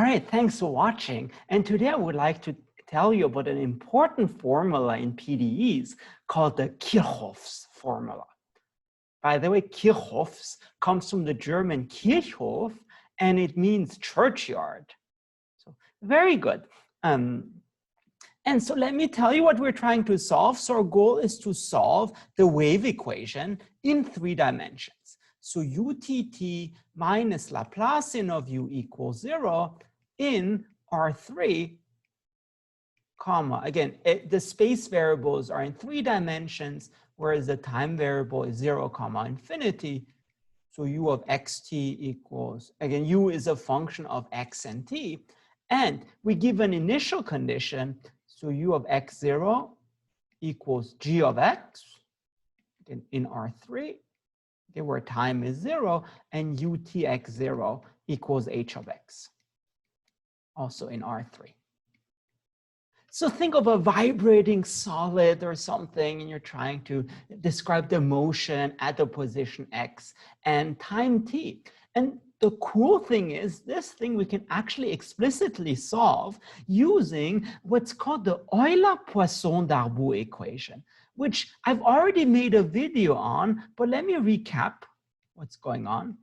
All right, thanks for watching. And today I would like to tell you about an important formula in PDEs called the Kirchhoff's formula. By the way, Kirchhoff's comes from the German Kirchhoff, and it means churchyard. So very good. And so let me tell you what we're trying to solve. So our goal is to solve the wave equation in 3 dimensions. So UTT minus Laplacian of u equals 0 in R3, comma. Again, the space variables are in 3 dimensions, whereas the time variable is 0, comma, infinity. So u of xt equals, again, u is a function of x and t. And we give an initial condition. So u of x0 equals g of x in R3. Where time is 0, and utx0 equals h of x, also in R3. So think of a vibrating solid or something, and you're trying to describe the motion at the position x and time t. And the cool thing is, this thing we can actually explicitly solve using what's called the Euler-Poisson Darbu equation, which I've already made a video on, but let me recap what's going on.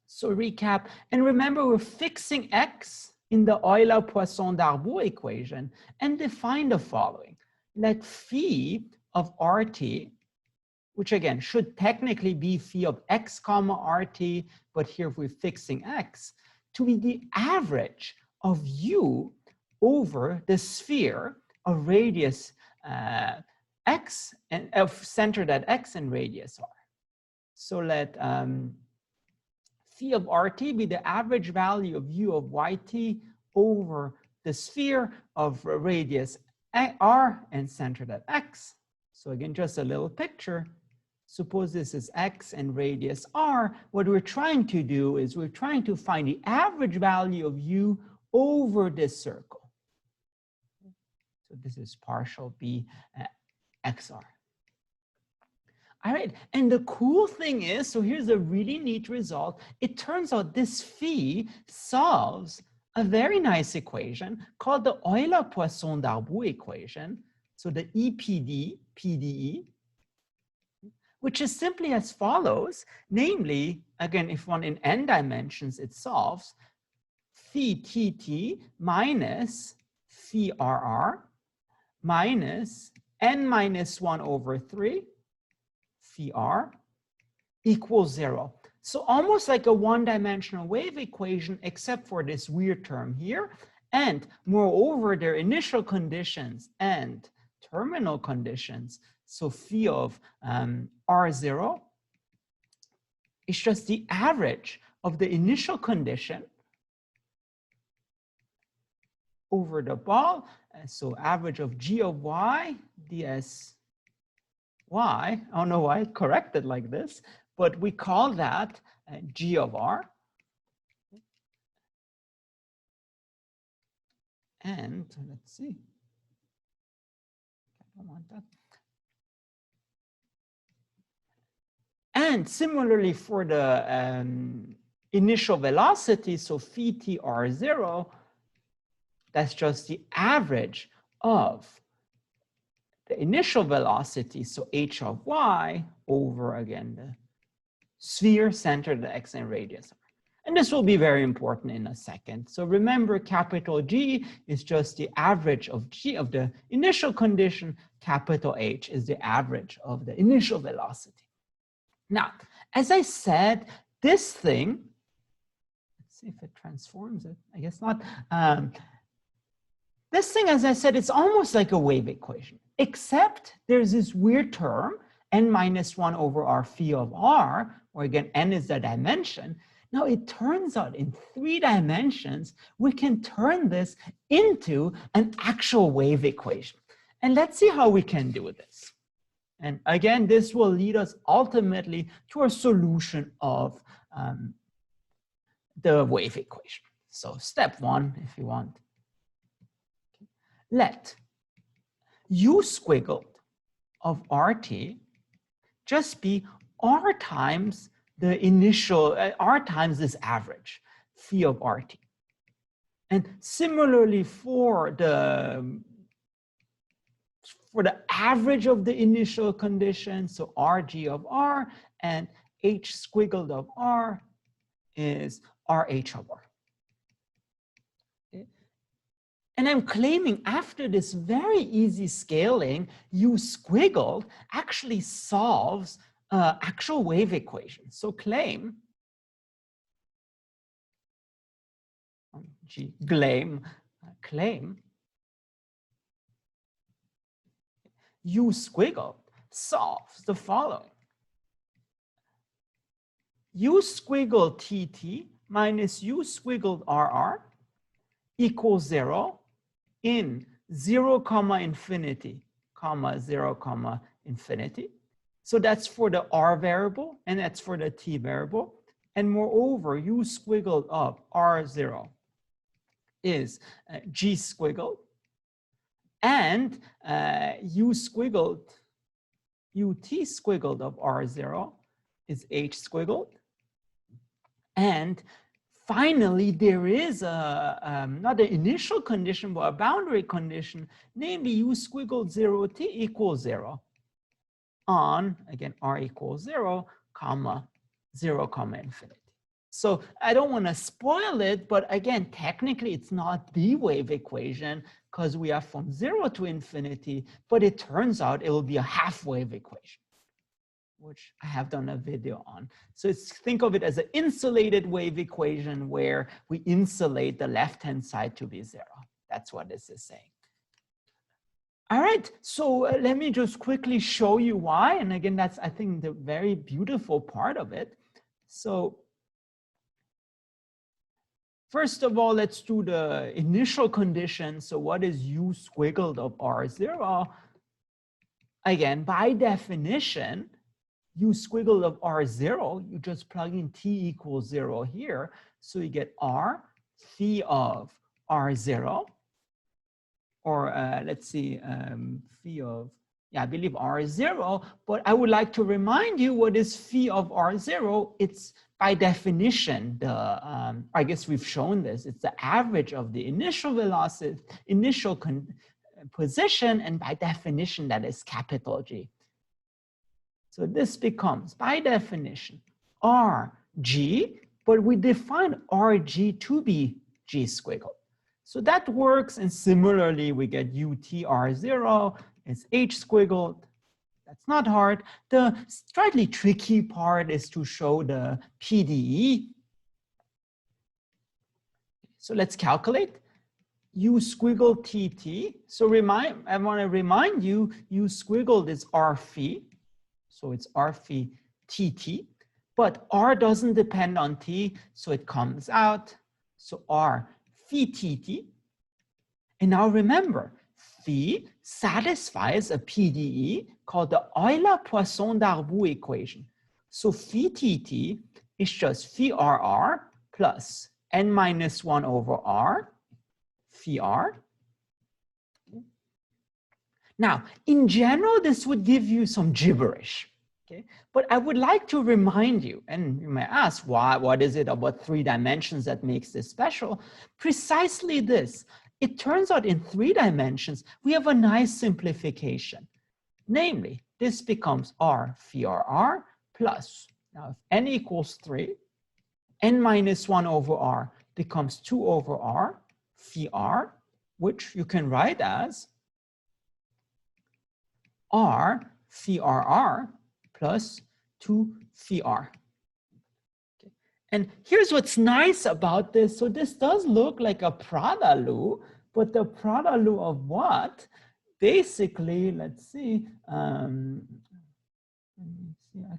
So recap, and remember we're fixing x in the Euler-Poisson Darbu equation and define the following. Let phi of RT, which again should technically be phi of x comma RT, but here we're fixing x, to be the average of u over the sphere of radius x and centered at x and radius r. So let phi of RT be the average value of u of yt over the sphere of radius r and centered at x. So again, just a little picture. Suppose this is x and radius r. What we're trying to do is we're trying to find the average value of u over this circle. So this is partial b xr. All right, and the cool thing is, so here's a really neat result. It turns out this phi solves a very nice equation called the Euler-Poisson Darbu equation. So the PDE, which is simply as follows. Namely, again, if one in n dimensions, it solves phi tt minus phi rr minus n minus 1 over 3 phi r equals 0. So almost like a one-dimensional wave equation, except for this weird term here. And moreover, their initial conditions and terminal conditions. So phi of R0 is just the average of the initial condition over the ball. So average of g of y ds y. I don't know why I corrected like this, but we call that g of r. And let's see. I don't want that. And similarly for the initial velocity, so phi t r0, that's just the average of the initial velocity, so h of y over, again, the sphere centered at x and radius r. And this will be very important in a second. So remember, capital G is just the average of G of the initial condition. Capital H is the average of the initial velocity. Now, as I said, this thing, let's see if it transforms it. I guess not. This thing, as I said, it's almost like a wave equation, except there's this weird term, n minus 1 over r phi of r, or again, n is the dimension. Now, it turns out in 3 dimensions, we can turn this into an actual wave equation. And let's see how we can do this. And again, this will lead us ultimately to a solution of the wave equation. So step 1, if you want. Let u squiggled of RT just be r times the initial, r times this average, phi of RT. And similarly for the average of the initial condition, so Rg of R and H squiggled of R is RH of R. Okay. And I'm claiming after this very easy scaling, U squiggled actually solves actual wave equations. So claim claim U squiggled solves the following. U squiggled TT minus U squiggled RR equals 0 in 0, infinity, 0, infinity. So that's for the R variable and that's for the T variable. And moreover, U squiggled of R0 is G squiggled, and UT squiggled of R0 is H squiggled. And finally, there is not an initial condition, but a boundary condition, namely U squiggled 0T equals 0 on, again, R equals 0, 0, infinity. So I don't want to spoil it, but again, technically it's not the wave equation because we are from 0 to infinity, but it turns out it will be a half wave equation, which I have done a video on. So think of it as an insulated wave equation where we insulate the left-hand side to be 0. That's what this is saying. All right, so let me just quickly show you why. And again, that's, I think, the very beautiful part of it. So first of all, let's do the initial condition. So what is U squiggled of R0? Again, by definition, U squiggled of R0, you just plug in T equals 0 here. So you get R phi of R0, or let's see, phi of, yeah, I believe R0, but I would like to remind you what is phi of R0. It's by definition, I guess we've shown this, it's the average of the initial velocity, initial position, and by definition, that is capital G. So this becomes, by definition, Rg, but we define Rg to be G squiggled. So that works, and similarly, we get UTR0 is H squiggled. That's not hard. The slightly tricky part is to show the PDE. So let's calculate. U squiggled TT. So I want to remind you, U squiggled is R phi. So it's R phi TT. But R doesn't depend on T, so it comes out. So R phi TT. And now remember, phi satisfies a PDE called the Euler-Poisson-Darbu equation. So phi TT is just phi RR plus n minus 1 over R, phi R. Now, in general, this would give you some gibberish. Okay? But I would like to remind you, and you may ask, what is it about 3 dimensions that makes this special? Precisely this. It turns out in 3 dimensions, we have a nice simplification. Namely, this becomes R phi RR plus, now if n equals 3, n minus 1 over R becomes 2 over R phi R, which you can write as R phi RR plus 2 phi R. Okay. And here's what's nice about this. So this does look like a Prada-Lu, but the Prada-Lu of what? Basically, let's see. I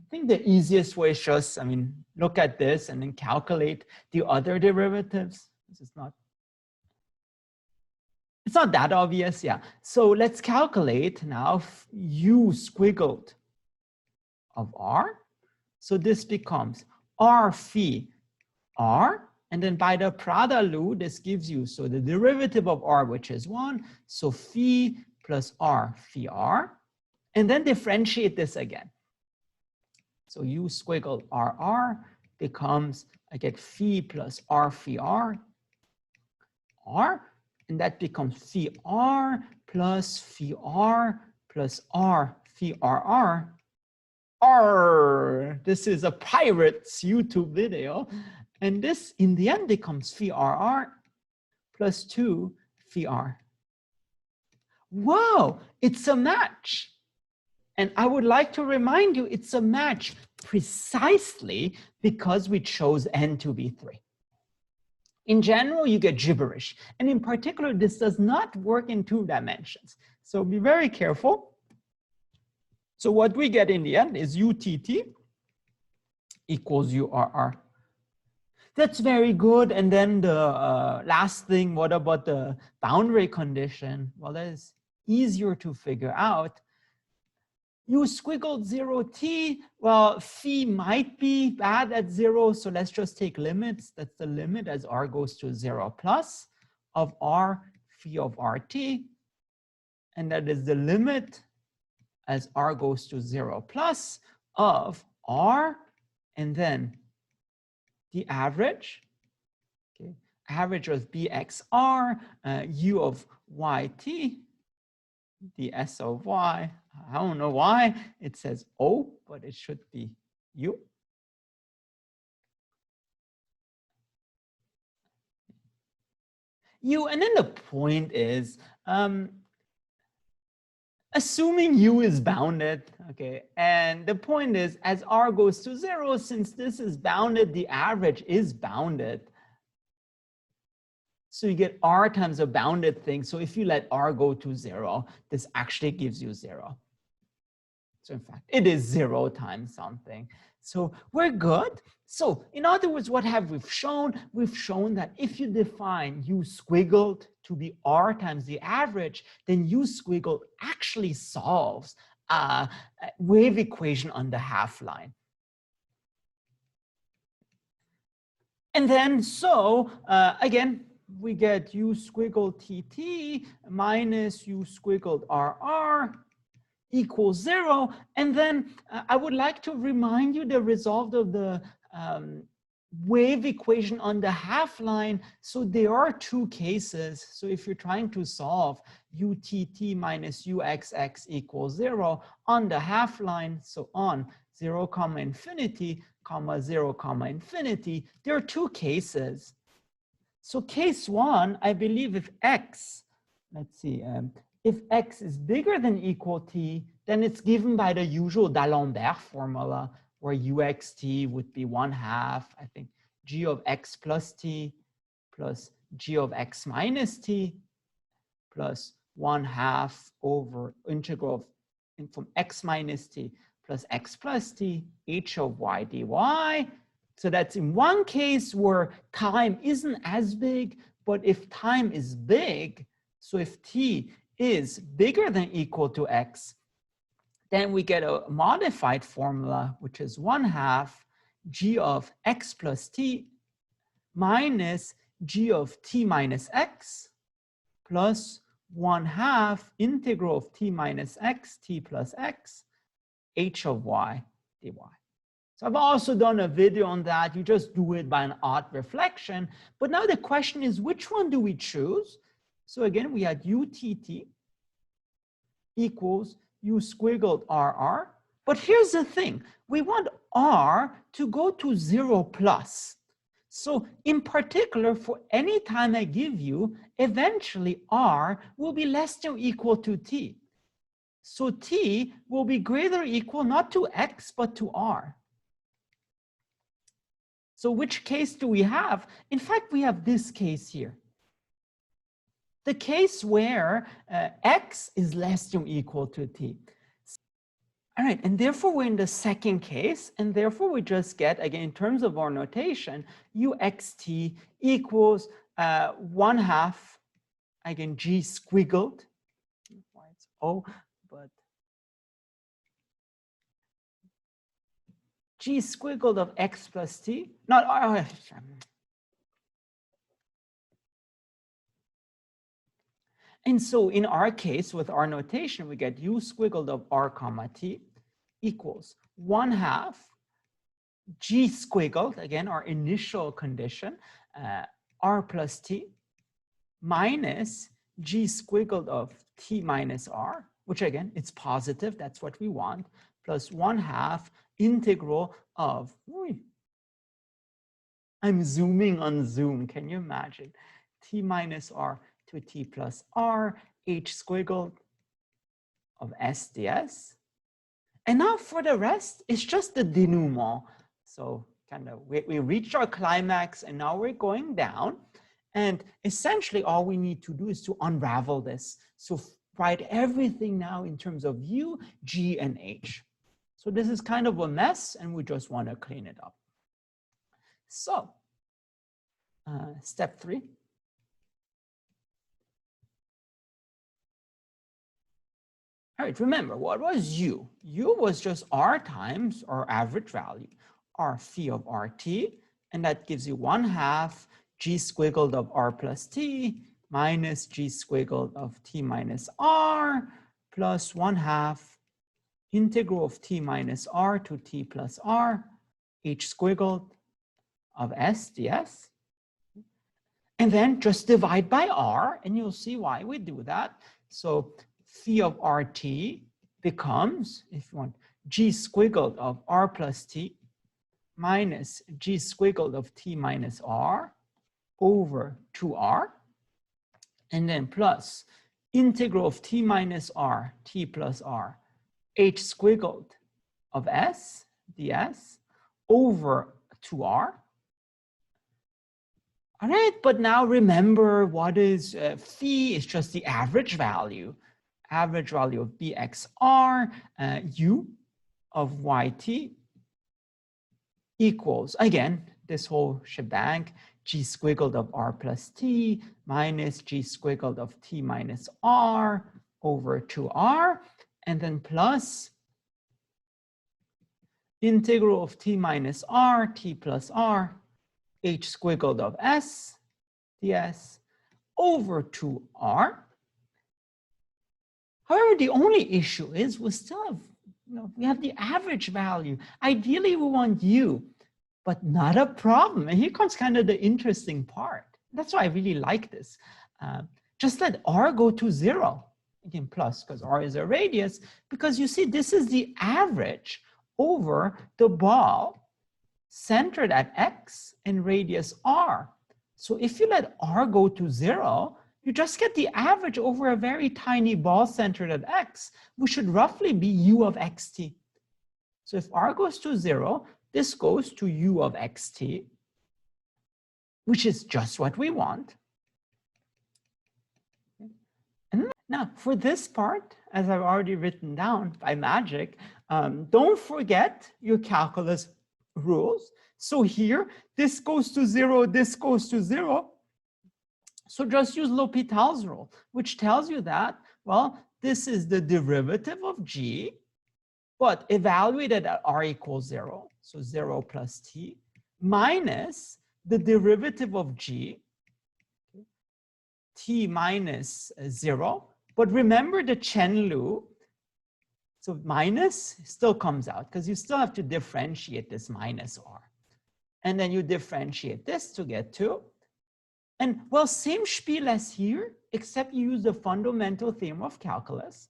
think the easiest way is just, look at this and then calculate the other derivatives. This is not, it's not that obvious, yeah. So let's calculate now U squiggled of R. So this becomes R phi R, and then by the Prada-Lu, this gives you, so the derivative of R, which is 1, so phi plus R phi R, and then differentiate this again. So U squiggled RR becomes, I get phi plus R phi R, r, and that becomes phi r plus phi r plus r phi r. This is a pirate's YouTube video. And this in the end becomes phi r plus 2 phi r. Wow, it's a match. And I would like to remind you, it's a match precisely because we chose n to be 3. In general, you get gibberish. And in particular, this does not work in 2 dimensions. So be very careful. So what we get in the end is UTT equals URR. That's very good. And then the last thing, what about the boundary condition? Well, that is easier to figure out. U squiggled 0t, well, phi might be bad at 0, so let's just take limits. That's the limit as r goes to 0 plus of r phi of rt. And that is the limit as r goes to 0 plus of r, and then the average, okay, average of bxr, u of yt, the s of y. I don't know why it says O, but it should be U. U, and then the point is, assuming U is bounded, okay, and the point is, as R goes to 0, since this is bounded, the average is bounded. So you get R times a bounded thing. So if you let R go to 0, this actually gives you 0. So in fact, it is 0 times something. So we're good. So in other words, what have we shown? We've shown that if you define U squiggled to be R times the average, then U squiggled actually solves a wave equation on the half line. And then so again, we get U squiggled TT minus U squiggled RR equals 0. And then I would like to remind you the result of the wave equation on the half line. So there are 2 cases. So if you're trying to solve UTT minus UXX equals 0 on the half line, so on 0, infinity, 0, infinity, there are 2 cases. So case 1, I believe if x, let's see, if x is bigger than equal t, then it's given by the usual D'Alembert formula, where uxt would be 1/2, I think, g of x plus t plus g of x minus t plus 1/2 over integral from x minus t plus x plus t h of y dy. So that's in one case where time isn't as big, but if time is big, so if t is bigger than equal to x, then we get a modified formula, which is 1/2 g of x plus t minus g of t minus x plus 1/2 integral of t minus x, t plus x, h of y dy. So I've also done a video on that. You just do it by an odd reflection. But now the question is, which one do we choose? So again, we had UTT equals U squiggled RR. But here's the thing. We want R to go to 0 plus. So in particular, for any time I give you, eventually R will be less than or equal to T. So T will be greater or equal not to X, but to R. So which case do we have? In fact, we have this case here. The case where x is less than or equal to t. All right, and therefore we're in the second case, and therefore we just get, again, in terms of our notation, uxt equals 1/2, again, g squiggled. Why it's O, but g squiggled of x plus t, not R. And so in our case, with our notation, we get u squiggled of r comma t equals 1/2 g squiggled, again, our initial condition, r plus t minus g squiggled of t minus r, which again, it's positive, that's what we want, plus 1/2 integral of, I'm zooming on Zoom, can you imagine? T minus r to t plus r, h squiggled of s ds. And now for the rest, it's just the denouement. So kind of we reached our climax and now we're going down. And essentially all we need to do is to unravel this. So write everything now in terms of u, g, and h. So this is kind of a mess and we just want to clean it up. So step 3. All right, remember, what was u? U was just r times our average value, r phi of rt, and that gives you 1/2 g squiggled of r plus t minus g squiggled of t minus r plus 1/2 integral of t minus r to t plus r, h squiggled of s ds. And then just divide by r, and you'll see why we do that. So phi of rt becomes, if you want, g squiggled of r plus t minus g squiggled of t minus r over 2r, and then plus integral of t minus r, t plus r, h squiggled of s ds over 2r. All right, but now remember what is phi is just the average value of bxr, u of yt equals, again, this whole shebang, g squiggled of r plus t minus g squiggled of t minus r over 2r, and then plus integral of t minus r, t plus r, h squiggled of s ds over 2r. However, the only issue is we still have, we have the average value. Ideally, we want u, but not a problem. And here comes kind of the interesting part. That's why I really like this. Just let r go to 0. Again, plus, because r is a radius, because you see, this is the average over the ball centered at x and radius r. So if you let r go to 0, you just get the average over a very tiny ball centered at x, which should roughly be u of xt. So if r goes to 0, this goes to u of xt, which is just what we want. And now for this part, as I've already written down by magic, don't forget your calculus rules. So here, this goes to 0, this goes to 0. So just use L'Hopital's rule, which tells you that, well, this is the derivative of g, but evaluated at r equals 0, so 0 plus t, minus the derivative of g, t minus 0. But remember the Chen-Lu, so minus still comes out because you still have to differentiate this minus r. And then you differentiate this to get 2. And well, same spiel as here, except you use the fundamental theorem of calculus.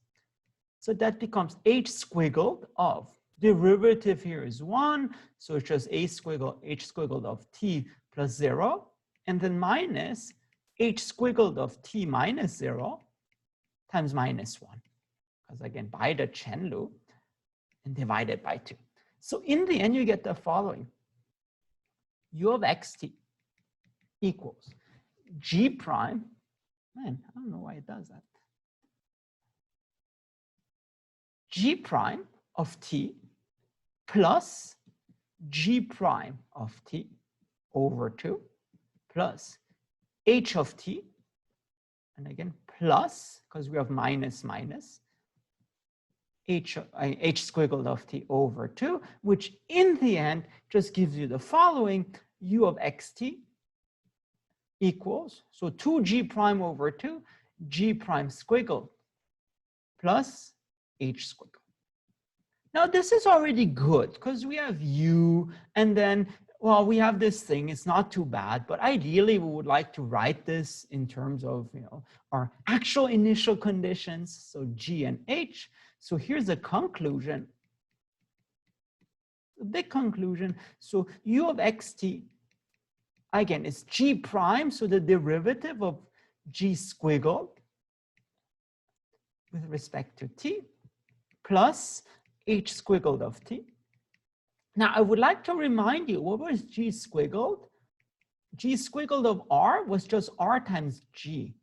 So that becomes h squiggled of, derivative here is 1, so it's just h squiggled of t plus 0, and then minus h squiggled of t minus 0 times minus 1. Because again, by the Chen-Lu, and divided by 2. So in the end, you get the following. U of xt equals g prime, man, I don't know why it does that, g prime of t plus g prime of t over 2 plus h of t, and again plus, because we have minus minus, h squiggled of t over 2, which in the end just gives you the following, u of xt equals, so 2g prime over 2, g prime squiggled plus h squiggled. Now this is already good because we have u, and then well, we have this thing, it's not too bad, but ideally we would like to write this in terms of, our actual initial conditions, so G and H. So here's a conclusion, a big conclusion. So U of xt, again, is G prime, so the derivative of G squiggled with respect to T plus H squiggled of T. Now, I would like to remind you, what was G squiggled? G squiggled of R was just R times G.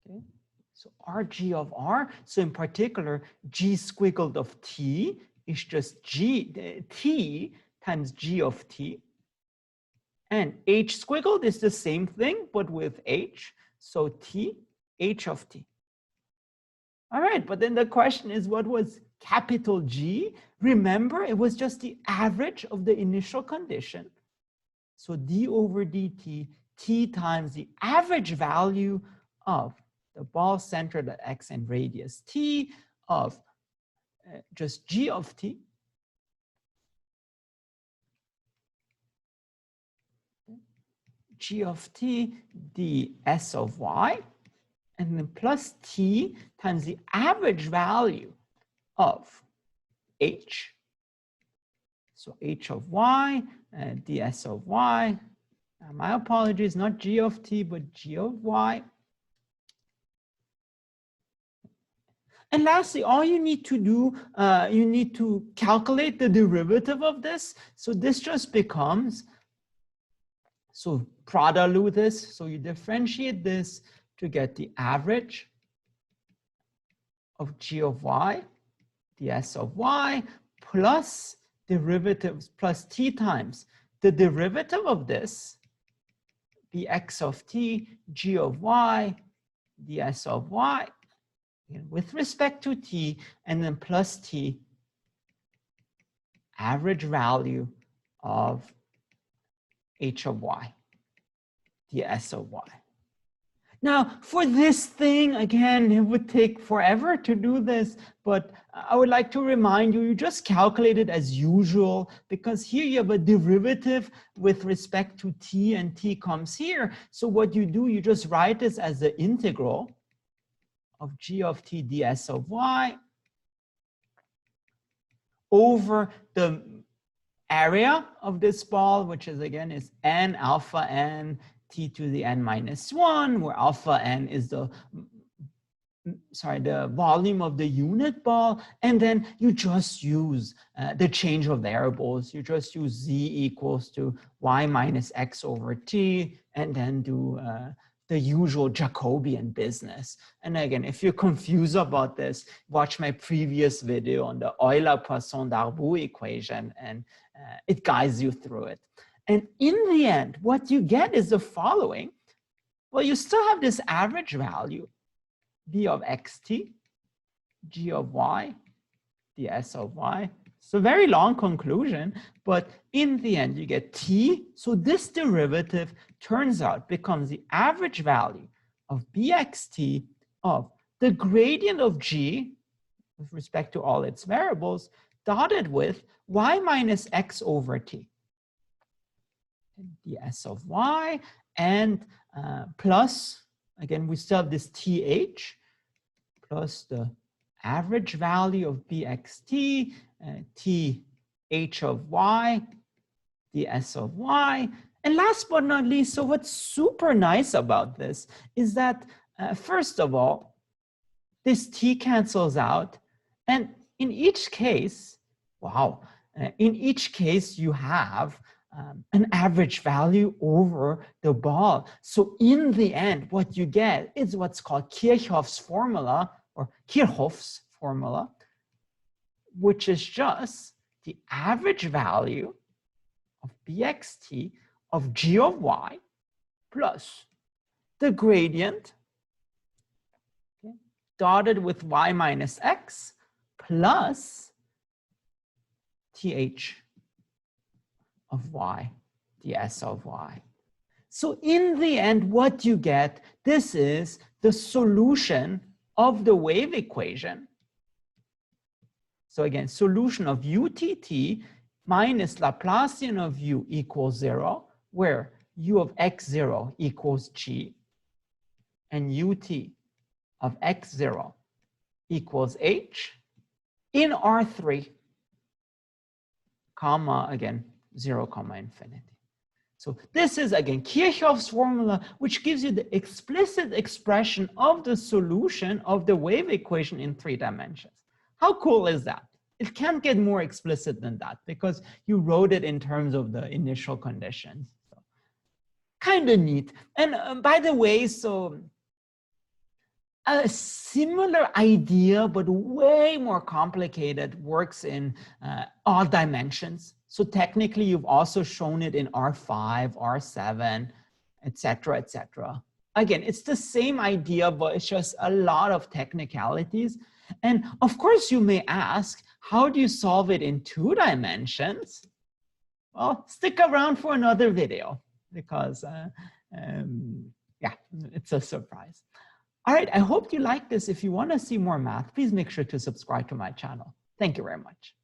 Okay, so RG of R. So in particular, G squiggled of T is just T times G of T. And H squiggled is the same thing, but with H. So T, H of T. All right, but then the question is, what was capital G? Remember, it was just the average of the initial condition. So d over dt, t times the average value of the ball centered at x and radius t of just G of T. G of T ds of y. And then plus T times the average value of H. So H of y, ds of y. My apologies, not G of T, but G of y. And lastly, all you need to do, you need to calculate the derivative of this. So this just becomes, so Prada-Lu this, so you differentiate this to get the average of G of y, ds of y, plus derivatives, plus T times the derivative of this, bx of T, G of y, ds of y, with respect to T, and then plus T, average value of H of y, ds of y. Now, for this thing, again, it would take forever to do this, but I would like to remind you, you just calculate it as usual, because here you have a derivative with respect to T, and T comes here. So what you do, you just write this as the integral of G of T ds of y over the area of this ball, which is, again, is n alpha n T to the n minus 1, where alpha n is the volume of the unit ball. And then you just use the change of variables. You just use z equals to y minus x over t, and then do the usual Jacobian business. And again, if you're confused about this, watch my previous video on the Euler Poisson Darbu equation, and it guides you through it. And in the end, what you get is the following. Well, you still have this average value, b of xt, g of y, ds of y. It's a very long conclusion, but in the end, you get t. So this derivative turns out becomes the average value of bxt of the gradient of g with respect to all its variables dotted with y minus x over t. ds of y, and plus, again, we still have this th plus the average value of bxt, th of y, ds of y. And last but not least, so what's super nice about this is that, first of all, this t cancels out. And in each case, wow, in each case you have an average value over the ball. So in the end, what you get is what's called Kirchhoff's formula, or Kirchhoff's formula, which is just the average value of bxt of g of y plus the gradient, okay, dotted with y minus x plus th of y, ds of y. So in the end, what you get, this is the solution of the wave equation. So again, solution of UTT minus Laplacian of U equals 0, where U of x0 equals G, and UT of x0 equals H in R3, comma, again, 0, comma, infinity. So this is, again, Kirchhoff's formula, which gives you the explicit expression of the solution of the wave equation in 3 dimensions. How cool is that? It can't get more explicit than that because you wrote it in terms of the initial conditions. So, kind of neat. And by the way, so a similar idea, but way more complicated, works in odd dimensions. So technically, you've also shown it in R5, R7, etc., etc. Again, it's the same idea, but it's just a lot of technicalities. And of course, you may ask, how do you solve it in 2 dimensions? Well, stick around for another video because, yeah, it's a surprise. All right, I hope you like this. If you want to see more math, please make sure to subscribe to my channel. Thank you very much.